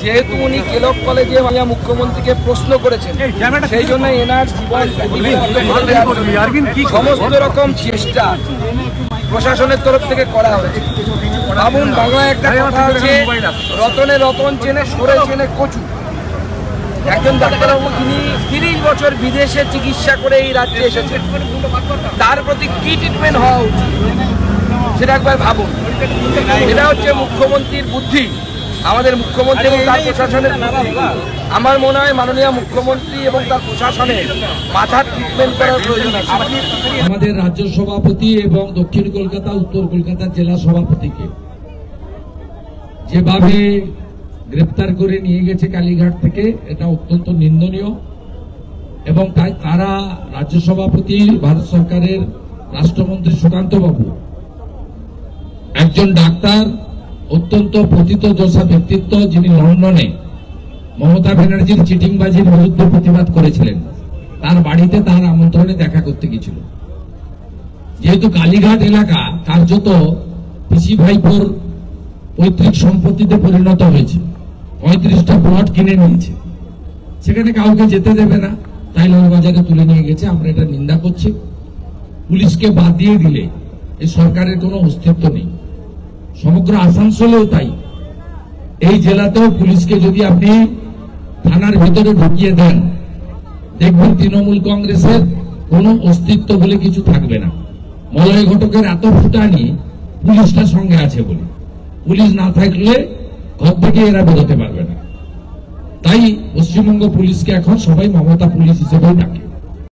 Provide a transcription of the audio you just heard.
যেহেতু উনি কেলক কলেজে মুখ্যমন্ত্রীকে প্রশ্ন করেছেন, সেই জন্য এনার সমস্ত রকম চেষ্টা প্রশাসনের তরফ থেকে করা হয়েছে। ভাবুন, বাংলায় একটা কথা আছে, রতনে রতন চেনে, সরে চেনে কচু। একজন ডাক্তারবাবু তিনি 30 বছর বিদেশে চিকিৎসা করে এই রাজ্যে এসেছেন, তার প্রতি কি ট্রিটমেন্ট হওয়া উচিত সেটা একবার ভাবুন। এটা হচ্ছে মুখ্যমন্ত্রীর বুদ্ধি, আমাদের মুখ্যমন্ত্রী এবং তার প্রশাসনের। আমার মনে হয় মাননীয় মুখ্যমন্ত্রী এবং তার প্রশাসনের মাথার ট্রিটমেন্ট করার প্রয়োজন আছে। আমাদের রাজ্য সভাপতি এবং দক্ষিণ কলকাতা উত্তর কলকাতা জেলা সভাপতিকে যেভাবে গ্রেপ্তার করে নিয়ে গেছে কালীঘাট থেকে, এটা অত্যন্ত নিন্দনীয়। এবং তাই তারা রাজ্য সভাপতি ভারত সরকারের রাষ্ট্রমন্ত্রী সুকান্ত বাবু, একজন ডাক্তার, অত্যন্ত প্রথিতযশা ব্যক্তিত্ব, যিনি লন্ডনে মমতা ব্যানার্জির চিটিংবাজির বিরুদ্ধে প্রতিবাদ করেছিলেন, তার বাড়িতে তার আমন্ত্রণে দেখা করতে গিয়েছিল। যেহেতু কালীঘাট এলাকা কার্যত পিসি ভাইপোর পৈতৃক সম্পত্তিতে পরিণত হয়েছে, 35টা প্লট কিনে নিয়েছে, সেখানে কাউকে যেতে দেবে না, তাই লালবাজারে তুলে নিয়ে গেছে। আমরা এটা নিন্দা করছি। পুলিশকে বাদ দিয়ে দিলে এই সরকারের কোনো অস্তিত্ব নেই। সমগ্র আসানসোলেও তাই। এই জেলাতেও পুলিশকে যদি আপনি থানার ভিতরে ঢুকিয়ে দেন, দেখবেন তৃণমূল কংগ্রেসের কোনো অস্তিত্ব বলে কিছু থাকবে না। মলয় ঘটকের এত ফুটানি পুলিশটা সঙ্গে আছে বলে, পুলিশ না থাকলে ঘর থেকে এরা বেরোতে পারবে না। তাই পশ্চিমবঙ্গ পুলিশকে এখন সবাই মমতা পুলিশ হিসেবেই ডাকে।